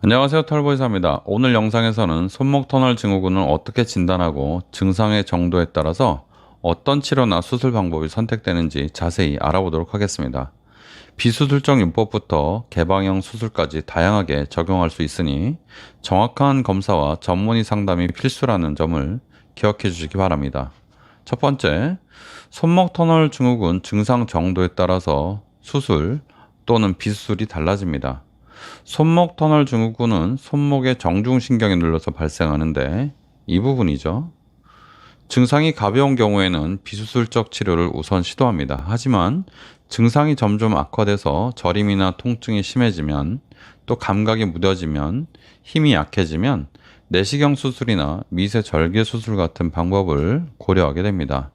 안녕하세요, 털보이사입니다. 오늘 영상에서는 손목 터널 증후군을 어떻게 진단하고 증상의 정도에 따라서 어떤 치료나 수술 방법이 선택되는지 자세히 알아보도록 하겠습니다. 비수술적 요법부터 개방형 수술까지 다양하게 적용할 수 있으니 정확한 검사와 전문의 상담이 필수라는 점을 기억해 주시기 바랍니다. 첫 번째, 손목 터널 증후군 증상 정도에 따라서 수술 또는 비수술이 달라집니다. 손목 터널 증후군은 손목의 정중신경이 눌려서 발생하는데 이 부분이죠. 증상이 가벼운 경우에는 비수술적 치료를 우선 시도합니다. 하지만 증상이 점점 악화돼서 저림이나 통증이 심해지면, 또 감각이 무뎌지면, 힘이 약해지면 내시경 수술이나 미세 절개 수술 같은 방법을 고려하게 됩니다.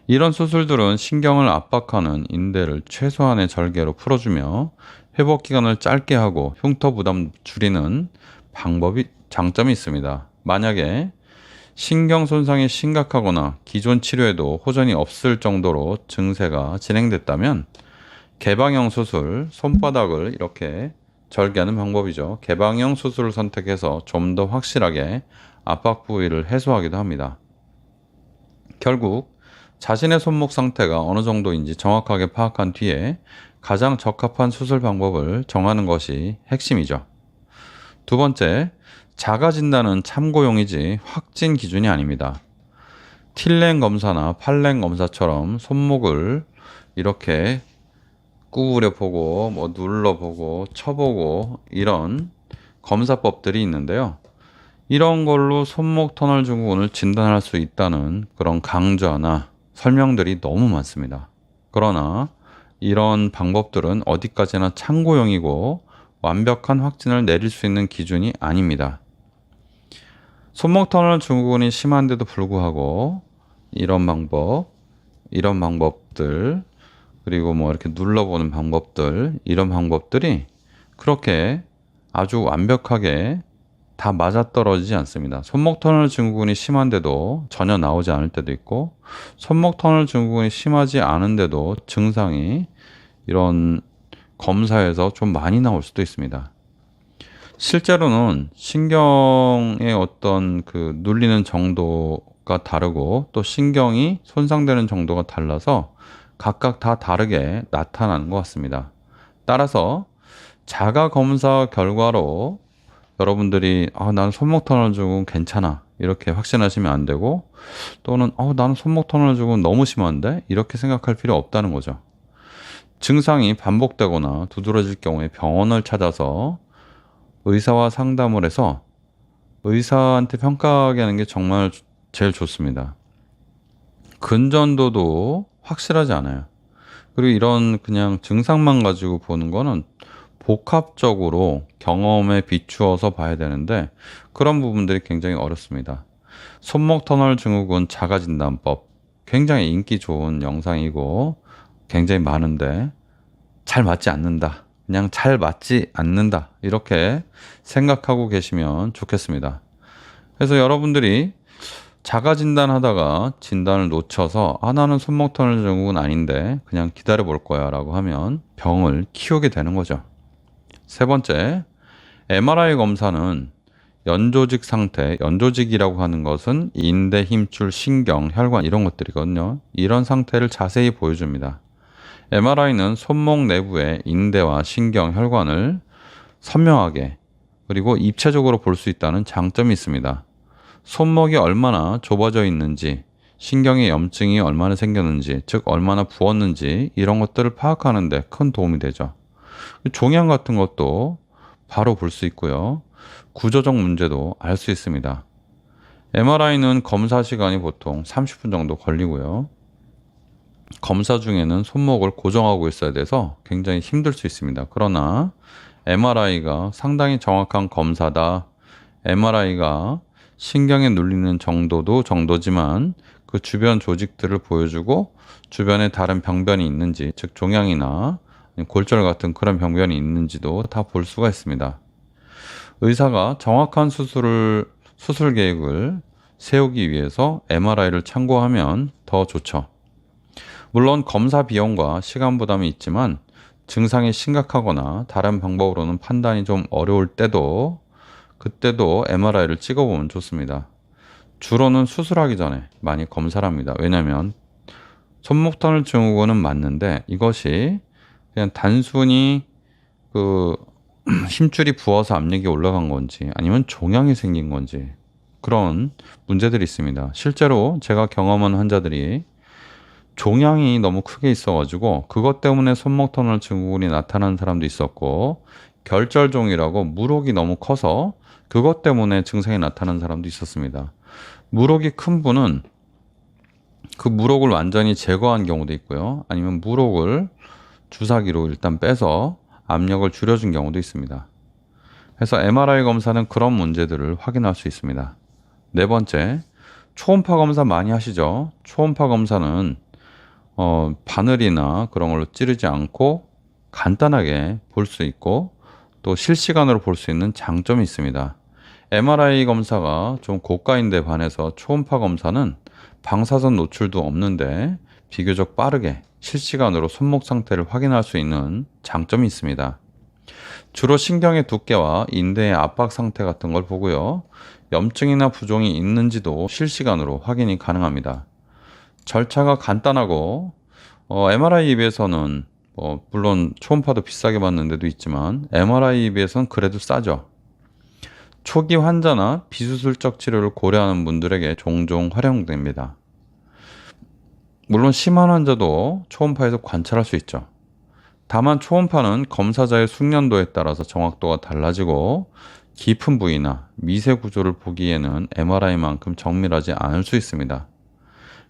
이런 수술들은 신경을 압박하는 인대를 최소한의 절개로 풀어주며 회복 기간을 짧게 하고 흉터 부담 줄이는 장점이 있습니다. 만약에 신경 손상이 심각하거나 기존 치료에도 호전이 없을 정도로 증세가 진행됐다면 개방형 수술, 손바닥을 이렇게 절개하는 방법이죠. 개방형 수술을 선택해서 좀 더 확실하게 압박 부위를 해소하기도 합니다. 결국 자신의 손목 상태가 어느 정도인지 정확하게 파악한 뒤에 가장 적합한 수술 방법을 정하는 것이 핵심이죠. 두 번째, 자가 진단은 참고용이지 확진 기준이 아닙니다. 틸렌 검사나 팔렌 검사처럼 손목을 이렇게 구부려 보고 눌러 보고 쳐보고 이런 검사법들이 있는데요. 이런 걸로 손목 터널 증후군을 진단할 수 있다는 그런 강좌나 설명들이 너무 많습니다. 그러나 이런 방법들은 어디까지나 참고용이고 완벽한 확진을 내릴 수 있는 기준이 아닙니다. 손목 터널 증후군이 심한데도 불구하고 이런 방법들, 그리고 이렇게 눌러보는 방법들, 이런 방법들이 그렇게 아주 완벽하게 다 맞아떨어지지 않습니다. 손목 터널 증후군이 심한데도 전혀 나오지 않을 때도 있고, 손목 터널 증후군이 심하지 않은데도 증상이 이런 검사에서 좀 많이 나올 수도 있습니다. 실제로는 신경의 어떤 눌리는 정도가 다르고 또 신경이 손상되는 정도가 달라서 각각 다 다르게 나타나는 것 같습니다. 따라서 자가 검사 결과로 여러분들이 나는 손목 터널 증후군 괜찮아 이렇게 확신하시면 안 되고, 또는 나는 손목 터널 증후군 너무 심한데 이렇게 생각할 필요 없다는 거죠. 증상이 반복되거나 두드러질 경우에 병원을 찾아서 의사와 상담을 해서 의사한테 평가하게 하는 게 정말 제일 좋습니다. 근전도도 확실하지 않아요. 그리고 이런 그냥 증상만 가지고 보는 거는 복합적으로 경험에 비추어서 봐야 되는데 그런 부분들이 굉장히 어렵습니다. 손목 터널 증후군 자가진단법 굉장히 인기 좋은 영상이고 굉장히 많은데 잘 맞지 않는다, 그냥 잘 맞지 않는다 이렇게 생각하고 계시면 좋겠습니다. 그래서 여러분들이 자가진단 하다가 진단을 놓쳐서 나는 손목 터널 증후군 아닌데 그냥 기다려 볼 거야 라고 하면 병을 키우게 되는 거죠. 세 번째, MRI 검사는 연조직 상태, 연조직이라고 하는 것은 인대, 힘줄, 신경, 혈관 이런 것들이거든요. 이런 상태를 자세히 보여줍니다. MRI는 손목 내부의 인대와 신경, 혈관을 선명하게 그리고 입체적으로 볼 수 있다는 장점이 있습니다. 손목이 얼마나 좁아져 있는지, 신경의 염증이 얼마나 생겼는지, 즉 얼마나 부었는지 이런 것들을 파악하는 데 큰 도움이 되죠. 종양 같은 것도 바로 볼 수 있고요. 구조적 문제도 알 수 있습니다. MRI는 검사 시간이 보통 30분 정도 걸리고요. 검사 중에는 손목을 고정하고 있어야 돼서 굉장히 힘들 수 있습니다. 그러나 MRI가 상당히 정확한 검사다. MRI가 신경에 눌리는 정도도 정도지만 그 주변 조직들을 보여주고 주변에 다른 병변이 있는지, 즉 종양이나 골절 같은 그런 병변이 있는지도 다 볼 수가 있습니다. 의사가 정확한 수술 계획을 세우기 위해서 MRI를 참고하면 더 좋죠. 물론 검사 비용과 시간 부담이 있지만 증상이 심각하거나 다른 방법으로는 판단이 좀 어려울 때도 그때도 MRI를 찍어보면 좋습니다. 주로는 수술하기 전에 많이 검사를 합니다. 왜냐하면 손목터널 증후군은 맞는데 이것이 그냥 단순히 그 힘줄이 부어서 압력이 올라간 건지 아니면 종양이 생긴 건지 그런 문제들이 있습니다. 실제로 제가 경험한 환자들이 종양이 너무 크게 있어가지고 그것 때문에 손목터널 증후군이 나타나는 사람도 있었고 결절종이라고 물혹이 너무 커서 그것 때문에 증상이 나타나는 사람도 있었습니다. 물혹이 큰 분은 그 물혹을 완전히 제거한 경우도 있고요. 아니면 물혹을 주사기로 일단 빼서 압력을 줄여준 경우도 있습니다. 그래서 MRI 검사는 그런 문제들을 확인할 수 있습니다. 네 번째, 초음파 검사 많이 하시죠? 초음파 검사는 바늘이나 그런 걸로 찌르지 않고 간단하게 볼 수 있고 또 실시간으로 볼 수 있는 장점이 있습니다. MRI 검사가 좀 고가인데 반해서 초음파 검사는 방사선 노출도 없는데 비교적 빠르게 실시간으로 손목 상태를 확인할 수 있는 장점이 있습니다. 주로 신경의 두께와 인대의 압박 상태 같은 걸 보고요. 염증이나 부종이 있는지도 실시간으로 확인이 가능합니다. 절차가 간단하고 MRI에 비해서는 물론 초음파도 비싸게 받는 데도 있지만 MRI에 비해서는 그래도 싸죠. 초기 환자나 비수술적 치료를 고려하는 분들에게 종종 활용됩니다. 물론 심한 환자도 초음파에서 관찰할 수 있죠. 다만 초음파는 검사자의 숙련도에 따라서 정확도가 달라지고 깊은 부위나 미세 구조를 보기에는 MRI만큼 정밀하지 않을 수 있습니다.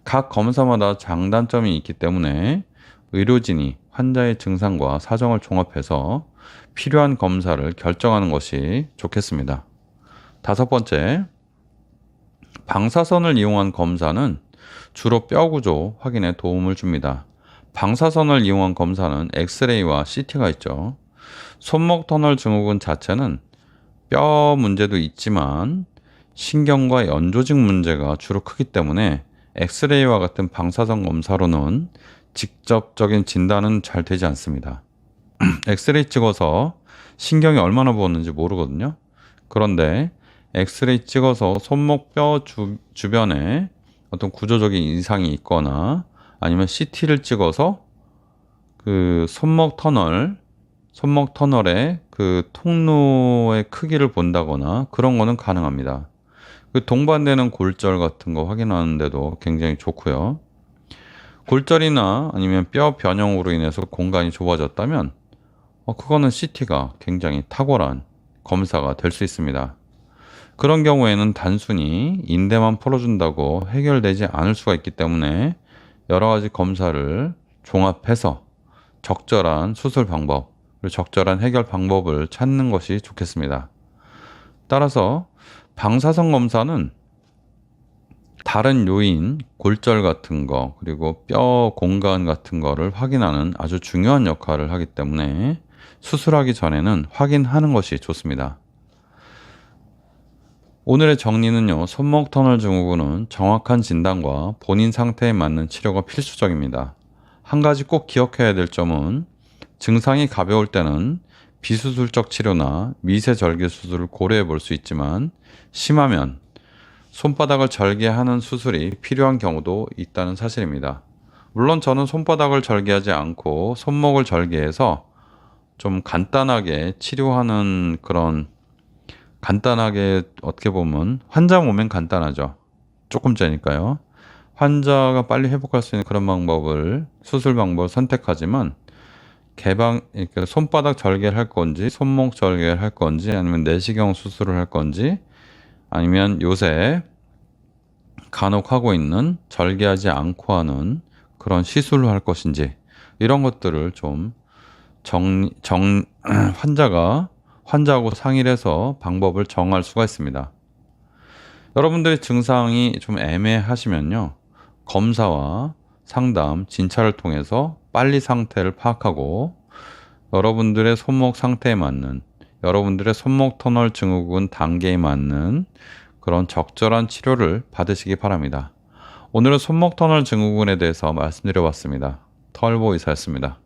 각 검사마다 장단점이 있기 때문에 의료진이 환자의 증상과 사정을 종합해서 필요한 검사를 결정하는 것이 좋겠습니다. 다섯 번째, 방사선을 이용한 검사는 주로 뼈 구조 확인에 도움을 줍니다. 방사선을 이용한 검사는 엑스레이와 CT가 있죠. 손목 터널 증후군 자체는 뼈 문제도 있지만 신경과 연조직 문제가 주로 크기 때문에 엑스레이와 같은 방사선 검사로는 직접적인 진단은 잘 되지 않습니다. 엑스레이 찍어서 신경이 얼마나 부었는지 모르거든요. 그런데 엑스레이 찍어서 손목 뼈 주변에 어떤 구조적인 이상이 있거나 아니면 CT를 찍어서 그 손목 터널의 그 통로의 크기를 본다거나 그런 거는 가능합니다. 그 동반되는 골절 같은 거 확인하는데도 굉장히 좋고요. 골절이나 아니면 뼈 변형으로 인해서 공간이 좁아졌다면 그거는 CT가 굉장히 탁월한 검사가 될 수 있습니다. 그런 경우에는 단순히 인대만 풀어준다고 해결되지 않을 수가 있기 때문에 여러 가지 검사를 종합해서 적절한 수술 방법, 그리고 적절한 해결 방법을 찾는 것이 좋겠습니다. 따라서 방사선 검사는 다른 요인, 골절 같은 거, 그리고 뼈 공간 같은 거를 확인하는 아주 중요한 역할을 하기 때문에 수술하기 전에는 확인하는 것이 좋습니다. 오늘의 정리는요, 손목 터널 증후군은 정확한 진단과 본인 상태에 맞는 치료가 필수적입니다. 한 가지 꼭 기억해야 될 점은 증상이 가벼울 때는 비수술적 치료나 미세 절개 수술을 고려해 볼 수 있지만 심하면 손바닥을 절개하는 수술이 필요한 경우도 있다는 사실입니다. 물론 저는 손바닥을 절개하지 않고 손목을 절개해서 좀 간단하게 치료하는 그런 간단하게 어떻게 보면 환자 몸엔 간단하죠. 조금 짜니까요. 환자가 빨리 회복할 수 있는 그런 방법을 수술 방법을 선택하지만 그러니까 손바닥 절개를 할 건지 손목 절개를 할 건지 아니면 내시경 수술을 할 건지 아니면 요새 간혹 하고 있는 절개하지 않고 하는 그런 시술을 할 것인지 이런 것들을 좀 환자하고 상의를 해서 방법을 정할 수가 있습니다. 여러분들의 증상이 좀 애매하시면요. 검사와 상담, 진찰을 통해서 빨리 상태를 파악하고 여러분들의 손목 상태에 맞는 여러분들의 손목 터널 증후군 단계에 맞는 그런 적절한 치료를 받으시기 바랍니다. 오늘은 손목 터널 증후군에 대해서 말씀드려 봤습니다. 털보이사였습니다.